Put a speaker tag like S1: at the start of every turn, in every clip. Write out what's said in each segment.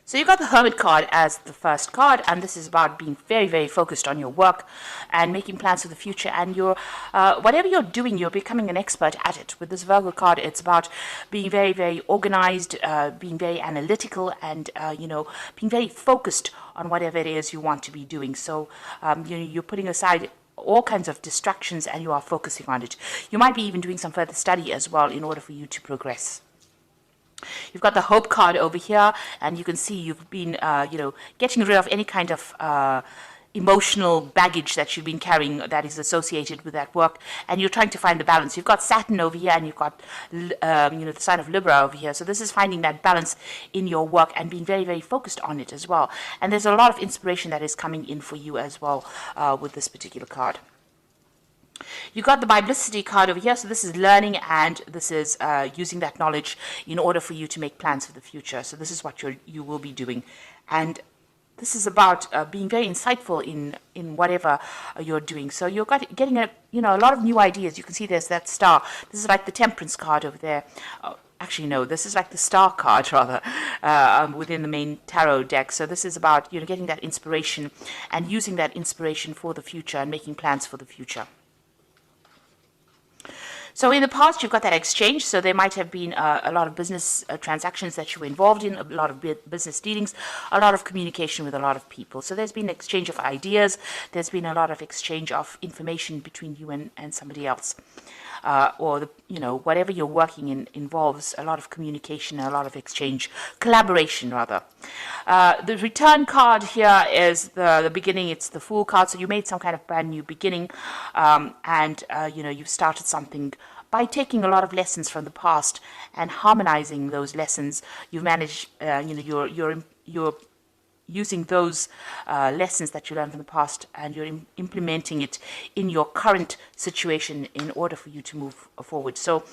S1: So you got the Hermit card as the first card, and this is about being very, very focused on your work and making plans for the future. And whatever you're doing, you're becoming an expert at it. With this Virgo card, it's about being very, very organized, being very analytical, and being very focused on whatever it is you want to be doing. So you're putting aside all kinds of distractions and you are focusing on it. You might be even doing some further study as well in order for you to progress. You've got the Hope card over here, and you can see you've been, getting rid of any kind of emotional baggage that you've been carrying that is associated with that work, and you're trying to find the balance. You've got Saturn over here, and you've got, the sign of Libra over here. So this is finding that balance in your work and being very, very focused on it as well. And there's a lot of inspiration that is coming in for you as well with this particular card. You got the Biblicity card over here, so this is learning, and this is using that knowledge in order for you to make plans for the future. So this is what you will be doing, and this is about being very insightful in whatever you're doing. So you're getting a lot of new ideas. You can see there's that star. This is like the Temperance card over there. Actually, no, this is like the Star card, rather, within the main tarot deck. So this is about getting that inspiration and using that inspiration for the future and making plans for the future. So in the past, you've got that exchange. So there might have been a lot of business transactions that you were involved in, a lot of business dealings, a lot of communication with a lot of people. So there's been an exchange of ideas. There's been a lot of exchange of information between you and somebody else. Whatever you're working in involves a lot of communication, a lot of exchange, collaboration rather. The Return card here is the beginning. It's the Fool card. So you made some kind of brand new beginning, you've started something by taking a lot of lessons from the past and harmonizing those lessons. You've managed, you're using those lessons that you learned from the past, and you're implementing it in your current situation in order for you to move forward. So,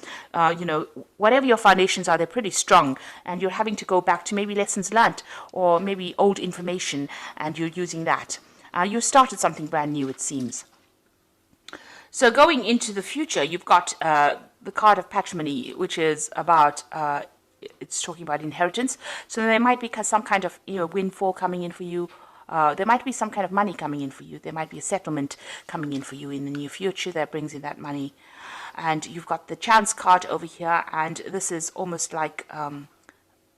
S1: whatever your foundations are, they're pretty strong, and you're having to go back to maybe lessons learned or maybe old information, and you're using that. You started something brand new, it seems. So going into the future, you've got the card of Patrimony, which is about it's talking about inheritance. So there might be some kind of windfall coming in for you. There might be some kind of money coming in for you. There might be a settlement coming in for you in the near future that brings in that money. And you've got the Chance card over here, and this is almost like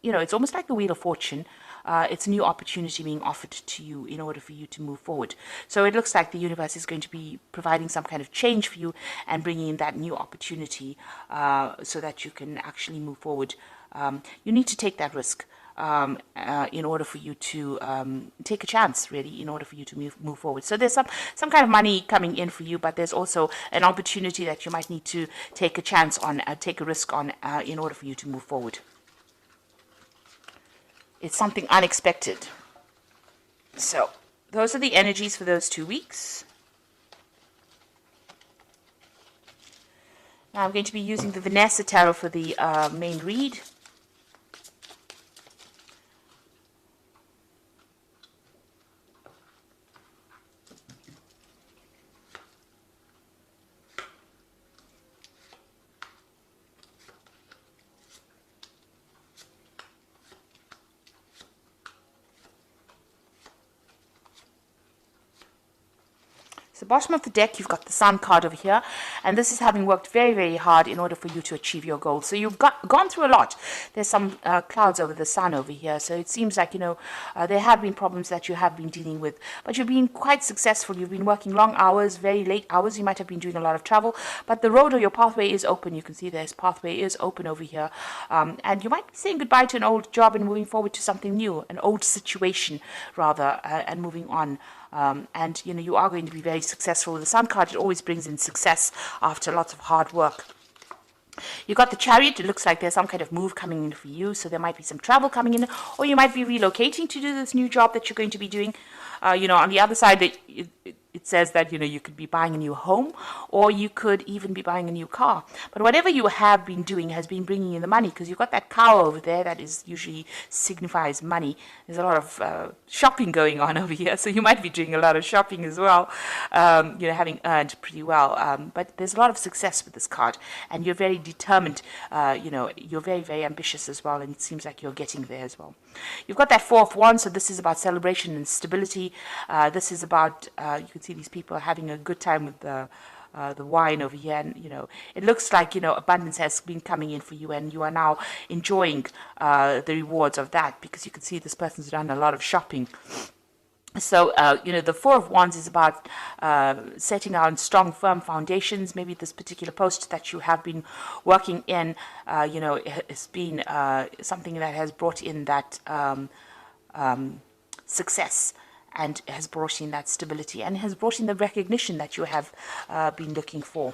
S1: it's almost like the Wheel of Fortune. It's a new opportunity being offered to you in order for you to move forward. So it looks like the universe is going to be providing some kind of change for you and bringing in that new opportunity so that you can actually move forward. You need to take that risk in order for you to take a chance, really, in order for you to move forward. So there's some kind of money coming in for you, but there's also an opportunity that you might need to take a chance on, take a risk on in order for you to move forward. It's something unexpected. So those are the energies for those 2 weeks. Now I'm going to be using the Vanessa Tarot for the main read. The bottom of the deck, you've got the Sun card over here, and this is having worked very, very hard in order for you to achieve your goals. So you've gone through a lot. There's some clouds over the Sun over here, so it seems like there have been problems that you have been dealing with, but you've been quite successful. You've been working long hours, very late hours. You might have been doing a lot of travel, but the road or your pathway is open. You can see this pathway is open over here, and you might be saying goodbye to an old job and moving forward to something new, an old situation rather, and moving on. You are going to be very successful. The Sun card, it always brings in success after lots of hard work. You got the Chariot. It looks like there's some kind of move coming in for you, so there might be some travel coming in, or you might be relocating to do this new job that you're going to be doing. On the other side, it it says that, you could be buying a new home, or you could even be buying a new car. But whatever you have been doing has been bringing in the money, because you've got that cow over there that is usually signifies money. There's a lot of shopping going on over here, so you might be doing a lot of shopping as well, having earned pretty well. But there's a lot of success with this card, and you're very determined. You're very, very ambitious as well, and it seems like you're getting there as well. You've got that Four of Wands, so this is about celebration and stability. This is about, you can see these people are having a good time with the wine over here, and it looks like abundance has been coming in for you, and you are now enjoying the rewards of that, because you can see this person's done a lot of shopping. So, the Four of Wands is about setting out strong, firm foundations. Maybe this particular post that you have been working in, it's been something that has brought in that success, and has brought in that stability, and has brought in the recognition that you have been looking for.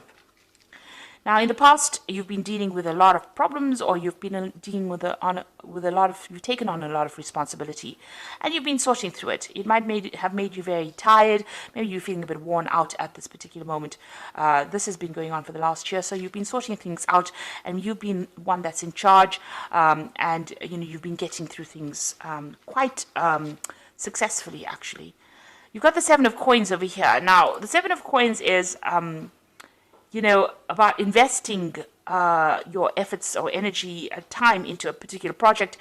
S1: Now, in the past, you've been dealing with a lot of problems, or you've been dealing with you've taken on a lot of responsibility, and you've been sorting through it. It might have made you very tired. Maybe you're feeling a bit worn out at this particular moment. This has been going on for the last year, so you've been sorting things out, and you've been one that's in charge, and you've been getting through things quite successfully, actually. You've got the Seven of Coins over here. Now, the Seven of Coins is about investing your efforts or energy, time into a particular project,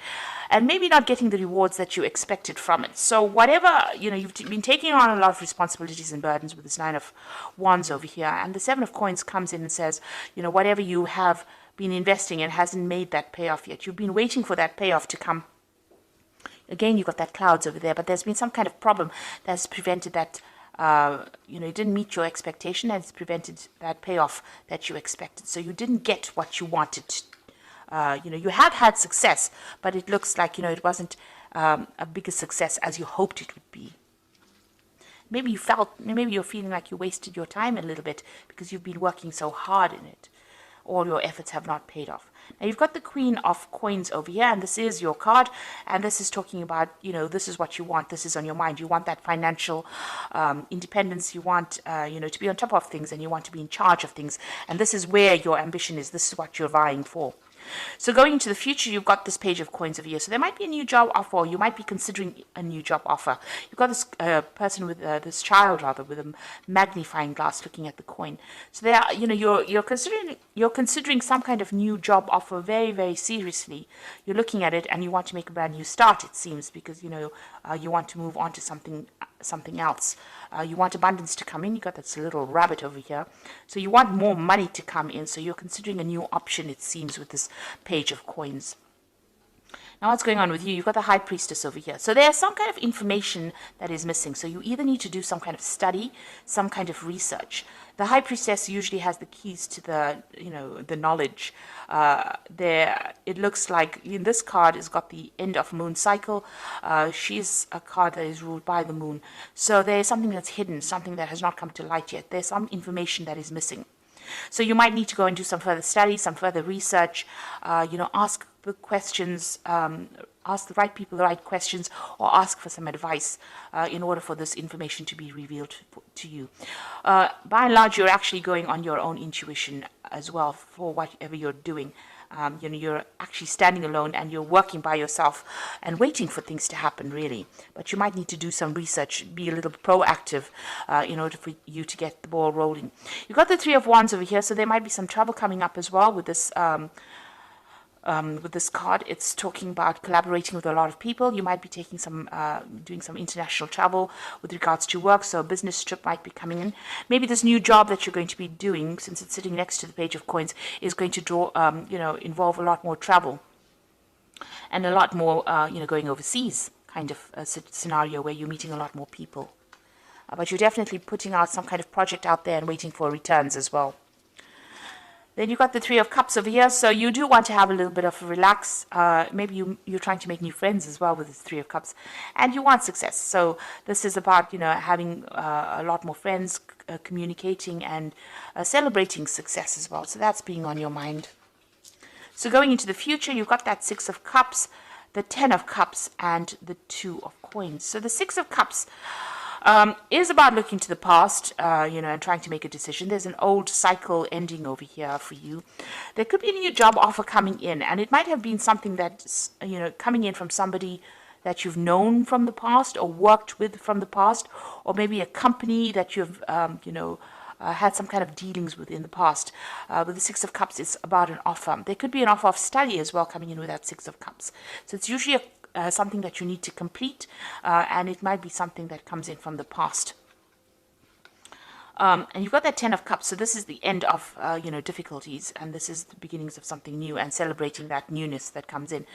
S1: and maybe not getting the rewards that you expected from it. So whatever, you've been taking on a lot of responsibilities and burdens with this Nine of Wands over here, and the Seven of Coins comes in and says, whatever you have been investing in hasn't made that payoff yet. You've been waiting for that payoff to come. Again, you've got that clouds over there, but there's been some kind of problem that's prevented that. It didn't meet your expectation, and it's prevented that payoff that you expected. So you didn't get what you wanted. You have had success, but it looks like, it wasn't a bigger success as you hoped it would be. Maybe you're feeling like you wasted your time a little bit because you've been working so hard in it. All your efforts have not paid off. Now, you've got the Queen of Coins over here, and this is your card, and this is talking about, this is what you want, this is on your mind. You want that financial independence, you want, to be on top of things, and you want to be in charge of things, and this is where your ambition is, this is what you're vying for. So going into the future, you've got this Page of Coins over here. So there might be a new job offer, or you might be considering a new job offer. You've got this person with this child, rather, with a magnifying glass looking at the coin. So there, you're considering some kind of new job offer very, very seriously. You're looking at it, and you want to make a brand new start, it seems, because you want to move on to something else. You want abundance to come in. You got this little rabbit over here. So you want more money to come in. So you're considering a new option, it seems, with this Page of Coins. Now, what's going on with you? You've got the High Priestess over here. So there's some kind of information that is missing. So you either need to do some kind of study, some kind of research. The High Priestess usually has the keys to the knowledge. It looks like in this card has got the end of moon cycle. She's a card that is ruled by the moon. So there's something that's hidden, something that has not come to light yet. There's some information that is missing. So you might need to go and do some further study, some further research, ask the questions, ask the right people the right questions, or ask for some advice in order for this information to be revealed to you. By and large, you're actually going on your own intuition as well for whatever you're doing. You're actually standing alone, and you're working by yourself and waiting for things to happen, really. But you might need to do some research, be a little proactive in order for you to get the ball rolling. You've got the Three of Wands over here, so there might be some trouble coming up as well with this card. It's talking about collaborating with a lot of people. You might be taking doing some international travel with regards to work, so a business trip might be coming in. Maybe this new job that you're going to be doing, since it's sitting next to the Page of Coins, is going to involve a lot more travel and a lot more, going overseas kind of a scenario where you're meeting a lot more people. But you're definitely putting out some kind of project out there and waiting for returns as well. Then you've got the Three of Cups over here, so you do want to have a little bit of a relax. Maybe you're trying to make new friends as well with the Three of Cups, and you want success. So this is about, having a lot more friends, communicating, and celebrating success as well. So that's being on your mind. So going into the future, you've got that Six of Cups, the Ten of Cups, and the Two of Coins. So the Six of Cups, Is about looking to the past, and trying to make a decision. There's an old cycle ending over here for you. There could be a new job offer coming in, and it might have been something that's, coming in from somebody that you've known from the past or worked with from the past, or maybe a company that you've, had some kind of dealings with in the past. With the Six of Cups, it's about an offer. There could be an offer of study as well coming in with that Six of Cups. So it's usually something that you need to complete, and it might be something that comes in from the past. And you've got that Ten of Cups, so this is the end of, difficulties, and this is the beginnings of something new and celebrating that newness that comes in.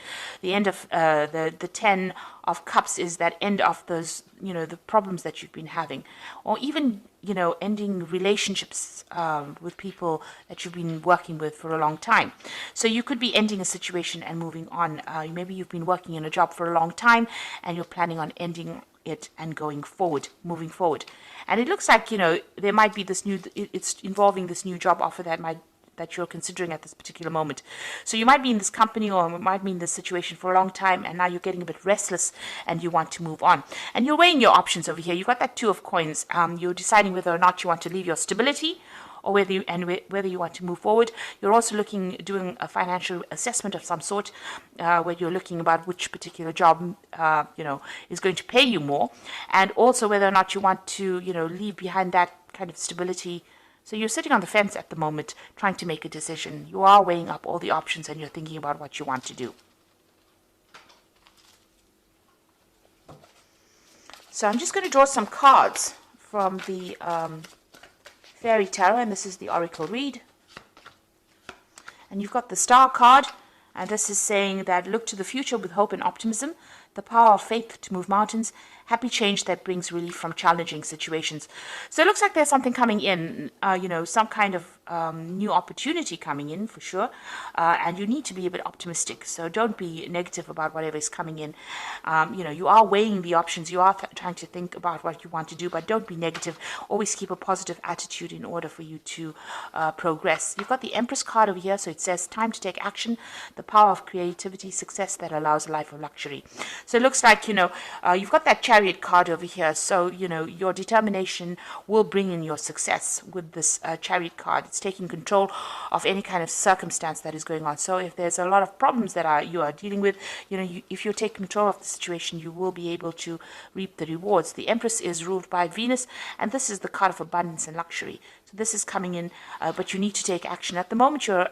S1: The end of the Ten of Cups is that end of those, the problems that you've been having, or even, ending relationships with people that you've been working with for a long time. So you could be ending a situation and moving on. Maybe you've been working in a job for a long time, and you're planning on ending it and moving forward. And it looks like, there might be it's involving this new job offer that you're considering at this particular moment. So you might be in this company or might be in this situation for a long time, and now you're getting a bit restless and you want to move on. And you're weighing your options over here. You've got that Two of Coins. You're deciding whether or not you want to leave your stability, or whether you want to move forward. You're also doing a financial assessment of some sort, where you're looking about which particular job, is going to pay you more, and also whether or not you want to, leave behind that kind of stability. So you're sitting on the fence at the moment, trying to make a decision. You are weighing up all the options, and you're thinking about what you want to do. So I'm just going to draw some cards from the Fairy Tarot, and this is the Oracle read. And you've got the Star card, and this is saying that look to the future with hope and optimism, the power of faith to move mountains, happy change that brings relief from challenging situations. So it looks like there's something coming in, some kind of new opportunity coming in for sure, and you need to be a bit optimistic. So don't be negative about whatever is coming in. You are weighing the options. You are trying to think about what you want to do, but don't be negative. Always keep a positive attitude in order for you to progress. You've got the Empress card over here, so it says time to take action, the power of creativity, success that allows a life of luxury. So it looks like, you've got that Chariot card over here. So, your determination will bring in your success with this Chariot card. It's taking control of any kind of circumstance that is going on. So if there's a lot of problems that you are dealing with, if you take control of the situation, you will be able to reap the rewards. The Empress is ruled by Venus, and this is the card of abundance and luxury. So this is coming in, but you need to take action. At the moment, you're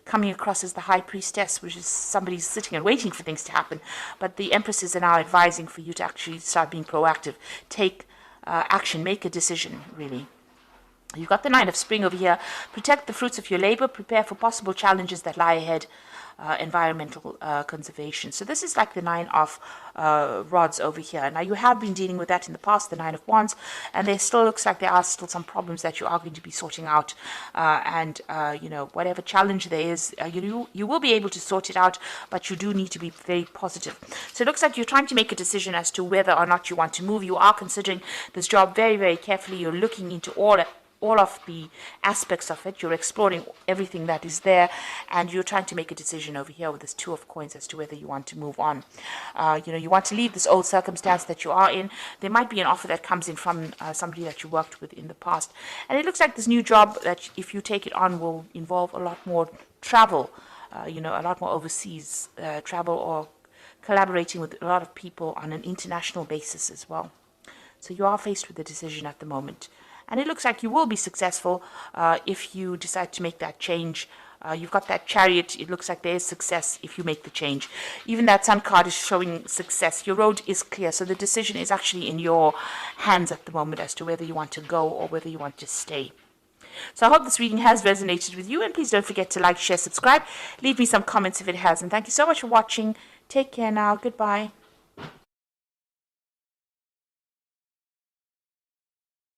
S1: coming across as the High Priestess, which is somebody sitting and waiting for things to happen. But the Empress is now advising for you to actually start being proactive. Take action, make a decision, really. You've got the Nine of Spring over here. Protect the fruits of your labor. Prepare for possible challenges that lie ahead. Environmental conservation. So this is like the Nine of Rods over here. Now you have been dealing with that in the past, the Nine of Wands, and there still looks like there are still some problems that you are going to be sorting out. Whatever challenge there is, you will be able to sort it out, but you do need to be very positive. So it looks like you're trying to make a decision as to whether or not you want to move. You are considering this job very, very carefully. You're looking into all of the aspects of it. You're exploring everything that is there, and you're trying to make a decision over here with this Two of Coins as to whether you want to move on. You want to leave this old circumstance that you are in. There might be an offer that comes in from somebody that you worked with in the past, and it looks like this new job that if you take it on will involve a lot more travel, a lot more overseas travel, or collaborating with a lot of people on an international basis as well. So you are faced with a decision at the moment. And it looks like you will be successful if you decide to make that change. You've got that Chariot. It looks like there is success if you make the change. Even that Sun card is showing success. Your road is clear. So the decision is actually in your hands at the moment as to whether you want to go or whether you want to stay. So I hope this reading has resonated with you. And please don't forget to like, share, subscribe. Leave me some comments if it has. And thank you so much for watching. Take care now. Goodbye.